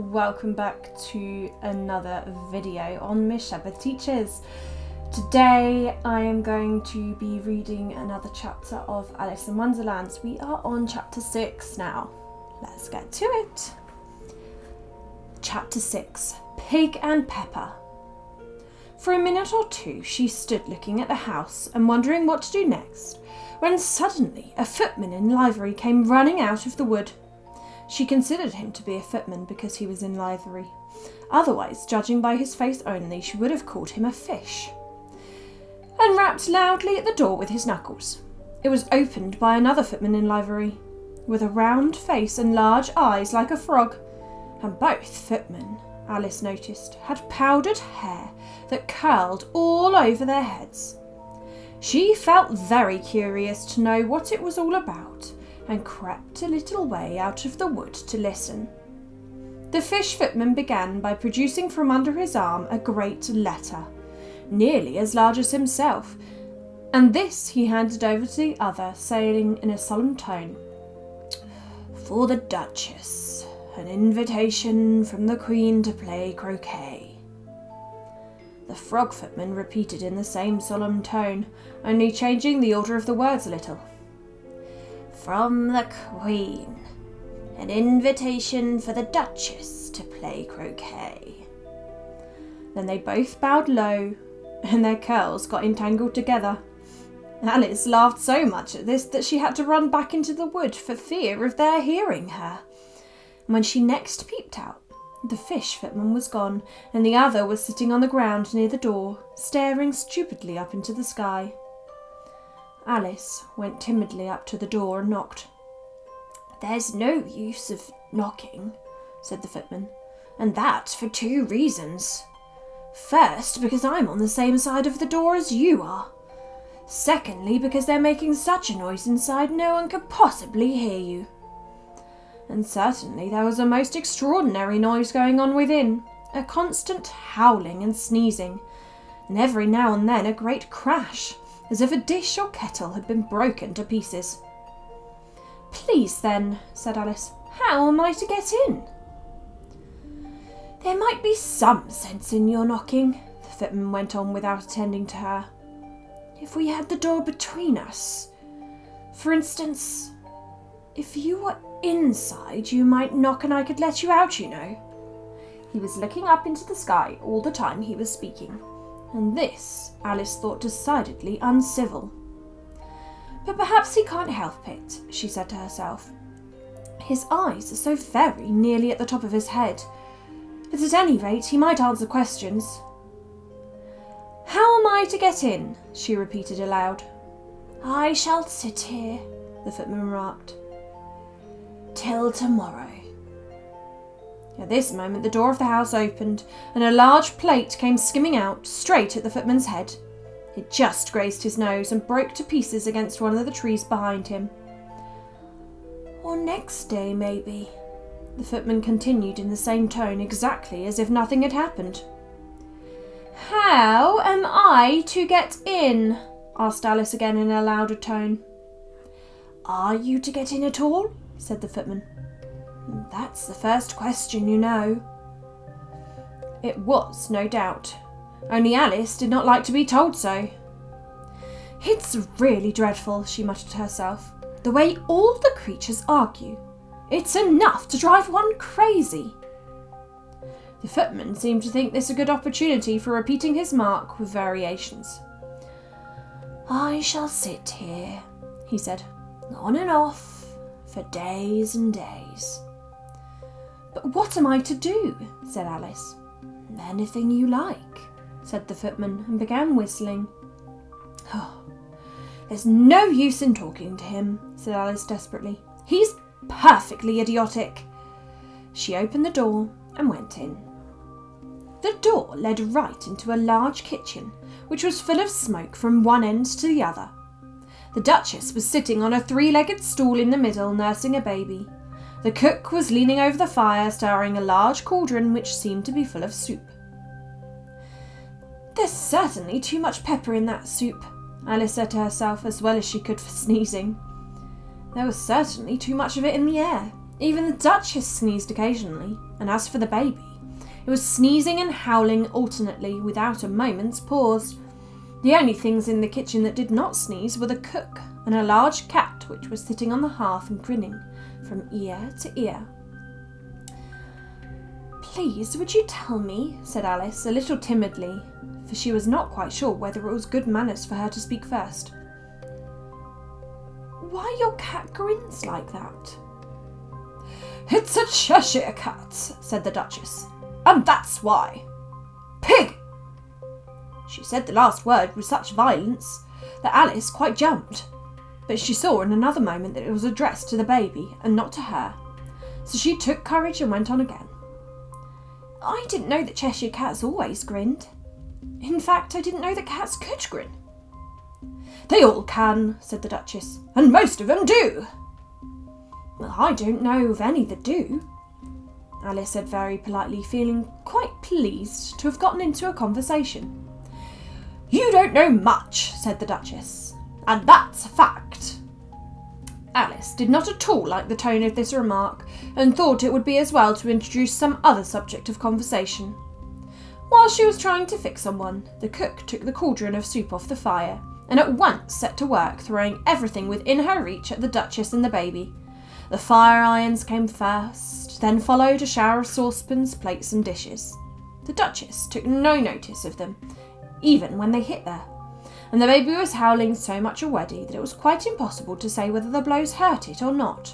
welcome back to another video on Miss Shepherd Teaches. Today I am going to be reading another chapter of Alice in Wonderland. We are on chapter 6 now. Let's get to it. Chapter 6, Pig and Pepper. For a minute or two she stood looking at the house and wondering what to do next, when suddenly a footman in livery came running out of the wood. She considered him to be a footman because he was in livery. Otherwise, judging by his face only, she would have called him a fish. And rapped loudly at the door with his knuckles. It was opened by another footman in livery, with a round face and large eyes like a frog. And both footmen, Alice noticed, had powdered hair that curled all over their heads. She felt very curious to know what it was all about, and crept a little way out of the wood to listen. The fish footman began by producing from under his arm a great letter, nearly as large as himself, and this he handed over to the other, saying in a solemn tone, "For the Duchess, an invitation from the Queen to play croquet." The frog footman repeated in the same solemn tone, only changing the order of the words a little. "From the Queen, an invitation for the Duchess to play croquet." Then they both bowed low, and their curls got entangled together. Alice laughed so much at this that she had to run back into the wood for fear of their hearing her. And when she next peeped out, the fish footman was gone, and the other was sitting on the ground near the door, staring stupidly up into the sky. Alice went timidly up to the door and knocked. "There's no use of knocking," said the footman, "and that for two reasons. First, because I'm on the same side of the door as you are. Secondly, because they're making such a noise inside no one could possibly hear you." And certainly there was a most extraordinary noise going on within, a constant howling and sneezing, and every now and then a great crash, as if a dish or kettle had been broken to pieces. "Please then," said Alice, "how am I to get in?" "There might be some sense in your knocking," the footman went on without attending to her, "if we had the door between us. For instance, if you were inside, you might knock and I could let you out, you know." He was looking up into the sky all the time he was speaking, and this Alice thought decidedly uncivil. "But perhaps he can't help it," she said to herself. "His eyes are so very nearly at the top of his head. But at any rate, he might answer questions." "How am I to get in?" she repeated aloud. "I shall sit here," the footman remarked, "till tomorrow." At this moment the door of the house opened, and a large plate came skimming out, straight at the footman's head. It just grazed his nose and broke to pieces against one of the trees behind him. "Or next day, maybe," the footman continued in the same tone, exactly as if nothing had happened. "How am I to get in?" asked Alice again in a louder tone. "Are you to get in at all?" said the footman. "That's the first question, you know." It was, no doubt, only Alice did not like to be told so. "It's really dreadful," she muttered to herself, "the way all the creatures argue. It's enough to drive one crazy." The footman seemed to think this a good opportunity for repeating his mark with variations. "I shall sit here," he said, "on and off, for days and days." "But what am I to do?" said Alice. "Anything you like," said the footman, and began whistling. "Oh, there's no use in talking to him," said Alice desperately. "He's perfectly idiotic." She opened the door and went in. The door led right into a large kitchen, which was full of smoke from one end to the other. The Duchess was sitting on a three-legged stool in the middle, nursing a baby. The cook was leaning over the fire, stirring a large cauldron which seemed to be full of soup. "There's certainly too much pepper in that soup," Alice said to herself, as well as she could for sneezing. There was certainly too much of it in the air, Even the Duchess sneezed occasionally, and as for the baby, it was sneezing and howling alternately without a moment's pause. The only things in the kitchen that did not sneeze were the cook and a large cat which was sitting on the hearth and grinning from ear to ear. "Please, would you tell me," said Alice, a little timidly, for she was not quite sure whether it was good manners for her to speak first, "why your cat grins like that?" "It's a Cheshire cat," said the Duchess, "and that's why. Pig!" She said the last word with such violence that Alice quite jumped, but she saw in another moment that it was addressed to the baby and not to her, so she took courage and went on again. "I didn't know that Cheshire cats always grinned. In fact, I didn't know that cats could grin." "They all can," said the Duchess, "and most of them do." "Well, I don't know of any that do," Alice said very politely, feeling quite pleased to have gotten into a conversation. "You don't know much," said the Duchess, "and that's a fact." Alice did not at all like the tone of this remark and thought it would be as well to introduce some other subject of conversation. While she was trying to fix on one, the cook took the cauldron of soup off the fire and at once set to work throwing everything within her reach at the Duchess and the baby. The fire irons came first, then followed a shower of saucepans, plates and dishes. The Duchess took no notice of them, even when they hit there, and the baby was howling so much already that it was quite impossible to say whether the blows hurt it or not.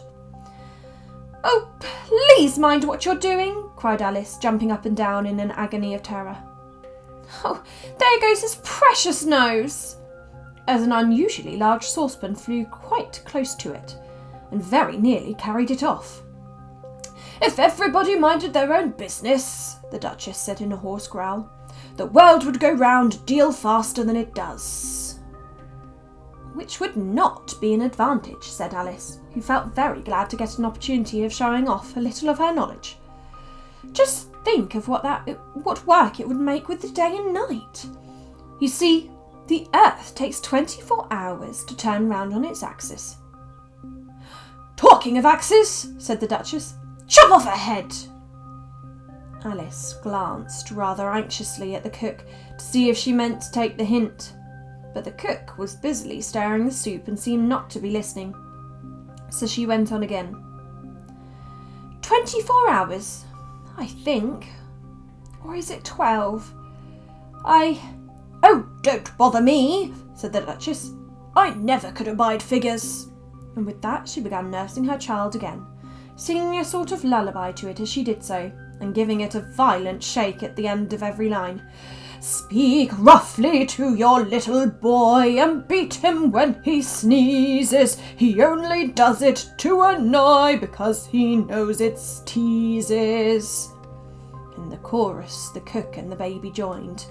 "Oh, please mind what you're doing," cried Alice, jumping up and down in an agony of terror. "Oh, there goes his precious nose!" as an unusually large saucepan flew quite close to it and very nearly carried it off. "If everybody minded their own business," the Duchess said in a hoarse growl, "the world would go round a deal faster than it does." "Which would not be an advantage," said Alice, who felt very glad to get an opportunity of showing off a little of her knowledge. "Just think of what work it would make with the day and night. You see, the Earth takes 24 hours to turn round on its axis." "Talking of axes," said the Duchess, "chop off her head." Alice glanced rather anxiously at the cook to see if she meant to take the hint, but the cook was busily stirring the soup and seemed not to be listening, so she went on again. 24 hours, I think. Or is it 12? "Oh, don't bother me," said the Duchess. "I never could abide figures." And with that she began nursing her child again, singing a sort of lullaby to it as she did so, and giving it a violent shake at the end of every line. "Speak roughly to your little boy and beat him when he sneezes. He only does it to annoy because he knows it teases." In the chorus the cook and the baby joined.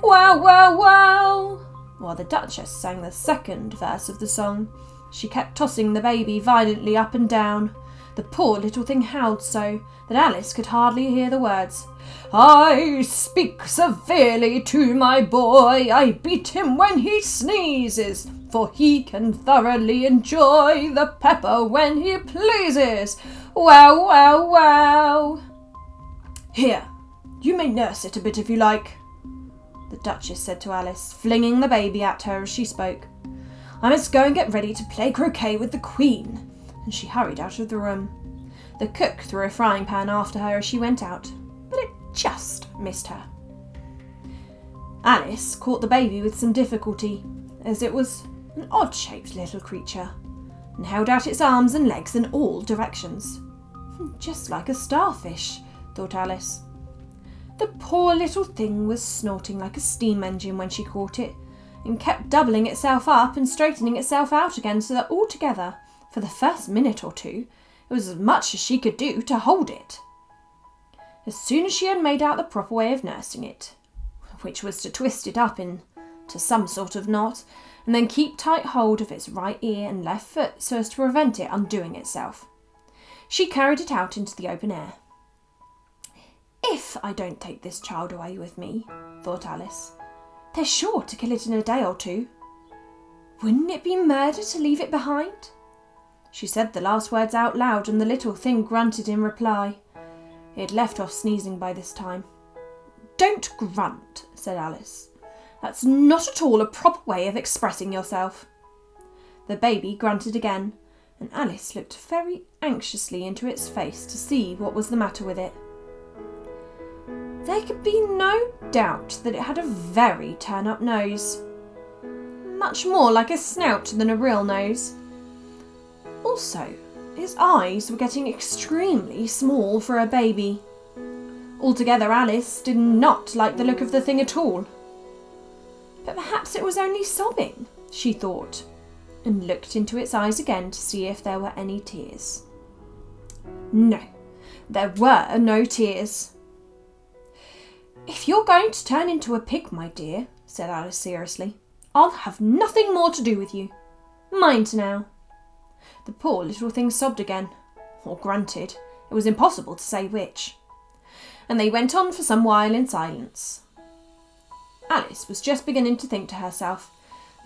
"Wow, wow, wow," while the Duchess sang the second verse of the song. She kept tossing the baby violently up and down. The poor little thing howled so that Alice could hardly hear the words. "I speak severely to my boy. I beat him when he sneezes, for he can thoroughly enjoy the pepper when he pleases. Wow, wow, wow." "Here, you may nurse it a bit if you like," the Duchess said to Alice, flinging the baby at her as she spoke. "I must go and get ready to play croquet with the Queen," and she hurried out of the room. The cook threw a frying pan after her as she went out, but it just missed her. Alice caught the baby with some difficulty, as it was an odd-shaped little creature, and held out its arms and legs in all directions. "Just like a starfish," thought Alice. The poor little thing was snorting like a steam engine when she caught it, and kept doubling itself up and straightening itself out again, so that altogether, for the first minute or two, it was as much as she could do to hold it. As soon as she had made out the proper way of nursing it, which was to twist it up into some sort of knot, and then keep tight hold of its right ear and left foot so as to prevent it undoing itself, she carried it out into the open air. "If I don't take this child away with me," thought Alice, "they're sure to kill it in a day or two. Wouldn't it be murder to leave it behind?" She said the last words out loud and the little thing grunted in reply. It had left off sneezing by this time. "Don't grunt," said Alice. "That's not at all a proper way of expressing yourself." The baby grunted again, and Alice looked very anxiously into its face to see what was the matter with it. There could be no doubt that it had a very turn-up nose, much more like a snout than a real nose. Also, its eyes were getting extremely small for a baby. Altogether, Alice did not like the look of the thing at all. But perhaps it was only sobbing, she thought, and looked into its eyes again to see if there were any tears. No, there were no tears. "If you're going to turn into a pig, my dear," said Alice seriously, "I'll have nothing more to do with you. Mind now." The poor little thing sobbed again, or grunted. It was impossible to say which. And they went on for some while in silence. Alice was just beginning to think to herself,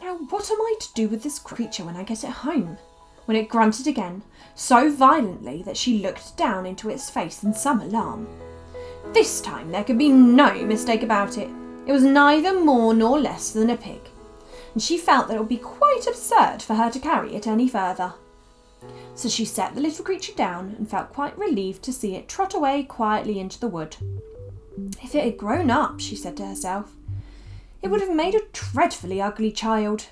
"Now what am I to do with this creature when I get it home?" when it grunted again, so violently that she looked down into its face in some alarm. This time there could be no mistake about it. It was neither more nor less than a pig, and she felt that it would be quite absurd for her to carry it any further. So she set the little creature down and felt quite relieved to see it trot away quietly into the wood. If it had grown up, she said to herself, it would have made a dreadfully ugly child,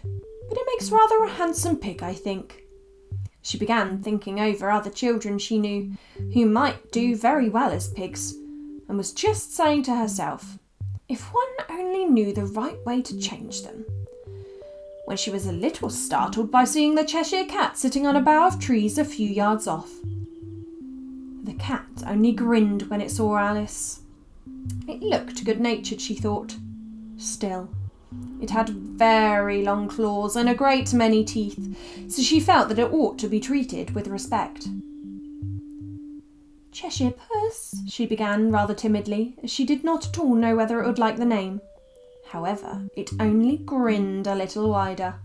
but it makes rather a handsome pig, I think. She began thinking over other children she knew who might do very well as pigs, and was just saying to herself, if one only knew the right way to change them, when she was a little startled by seeing the Cheshire Cat sitting on a bough of trees a few yards off. The cat only grinned when it saw Alice. It looked good-natured, she thought. Still, it had very long claws and a great many teeth, so she felt that it ought to be treated with respect. "Cheshire Puss," she began rather timidly, as she did not at all know whether it would like the name. However, it only grinned a little wider.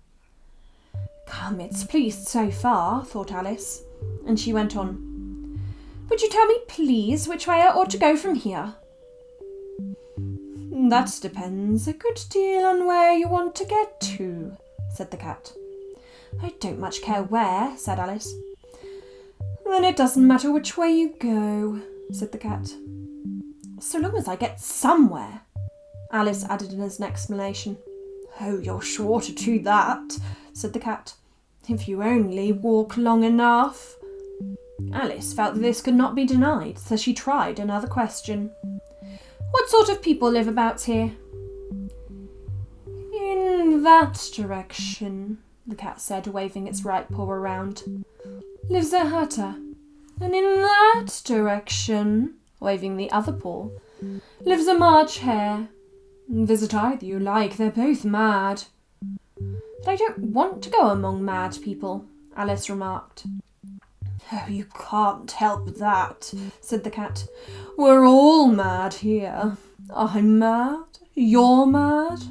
"Come, it's pleased so far," thought Alice, and she went on. "Would you tell me, please, which way I ought to go from here?" "That depends a good deal on where you want to get to," said the cat. "I don't much care where," said Alice. "Then it doesn't matter which way you go," said the cat. "So long as I get somewhere," Alice added as an explanation. "Oh, you're sure to do that," said the cat, "if you only walk long enough." Alice felt that this could not be denied, so she tried another question. "What sort of people live about here?" "In that direction," the cat said, waving its right paw around, "lives a hatter, and in that direction," waving the other paw, "lives a March hare. Visit either you like, they're both mad." "But I don't want to go among mad people," Alice remarked. "Oh, you can't help that," said the cat. "We're all mad here. I'm mad, you're mad."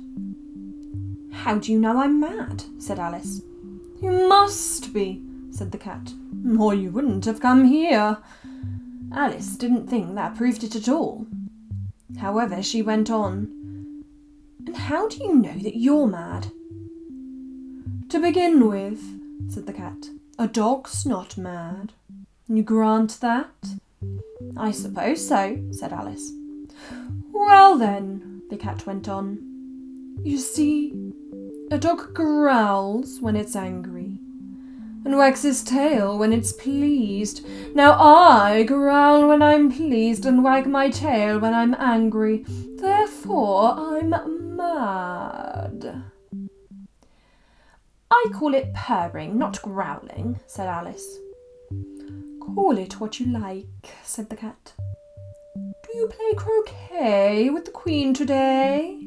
"How do you know I'm mad?" said Alice. "You must be," said the cat, "or you wouldn't have come here." Alice didn't think that proved it at all. However, she went on. "And how do you know that you're mad?" "To begin with," said the cat, "a dog's not mad. You grant that?" "I suppose so," said Alice. "Well then," the cat went on, "you see, a dog growls when it's angry, and wags his tail when it's pleased. Now I growl when I'm pleased and wag my tail when I'm angry. Therefore I'm mad." "I call it purring, not growling," said Alice. "Call it what you like," said the cat. "Do you play croquet with the Queen today?"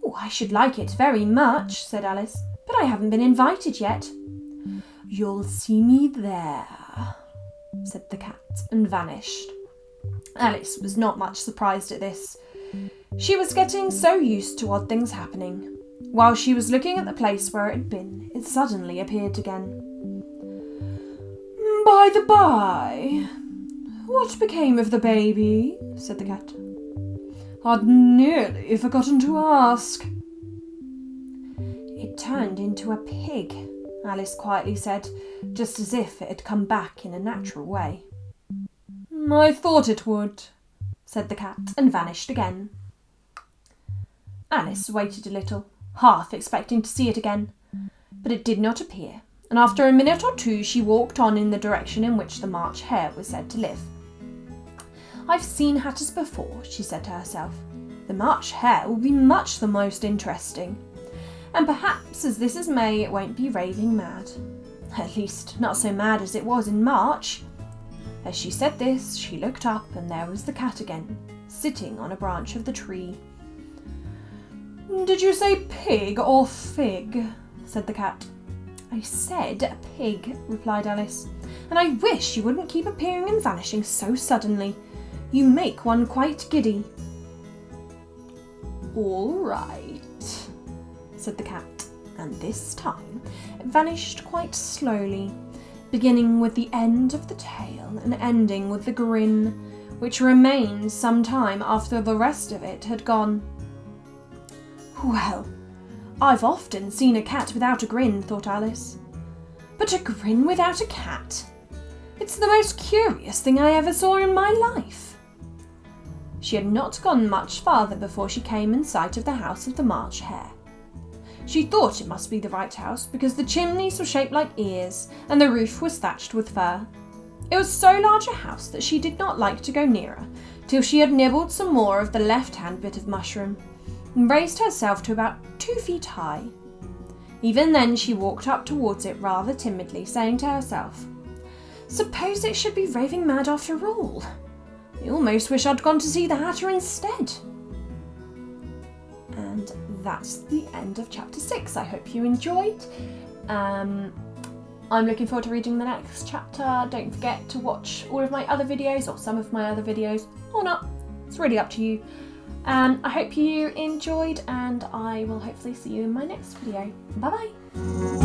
"Oh, I should like it very much," said Alice, "but I haven't been invited yet." "You'll see me there," said the cat, and vanished. Alice was not much surprised at this. She was getting so used to odd things happening. While she was looking at the place where it had been, it suddenly appeared again. "By the by, what became of the baby?" said the cat. "I'd nearly forgotten to ask." "It turned into a pig," Alice quietly said, just as if it had come back in a natural way. "I thought it would," said the cat, and vanished again. Alice waited a little, half expecting to see it again, but it did not appear, and after a minute or two she walked on in the direction in which the March Hare was said to live. "I've seen hatters before," she said to herself. "The March Hare will be much the most interesting. And perhaps, as this is May, it won't be raving mad. At least, not so mad as it was in March." As she said this, she looked up, and there was the cat again, sitting on a branch of the tree. "Did you say pig or fig?" said the cat. "I said pig," replied Alice, "and I wish you wouldn't keep appearing and vanishing so suddenly. You make one quite giddy." "All right," said the cat, and this time it vanished quite slowly, beginning with the end of the tail and ending with the grin, which remained some time after the rest of it had gone. "Well, I've often seen a cat without a grin," thought Alice. "But a grin without a cat? It's the most curious thing I ever saw in my life." She had not gone much farther before she came in sight of the house of the March Hare. She thought it must be the right house because the chimneys were shaped like ears and the roof was thatched with fur. It was so large a house that she did not like to go nearer till she had nibbled some more of the left-hand bit of mushroom and raised herself to about 2 feet high. Even then she walked up towards it rather timidly, saying to herself, "Suppose it should be raving mad after all? I almost wish I'd gone to see the Hatter instead." And that's the end of chapter 6. I hope you enjoyed. I'm looking forward to reading the next chapter. Don't forget to watch all of my other videos, or some of my other videos, or not. It's really up to you. I hope you enjoyed, and I will hopefully see you in my next video. Bye bye.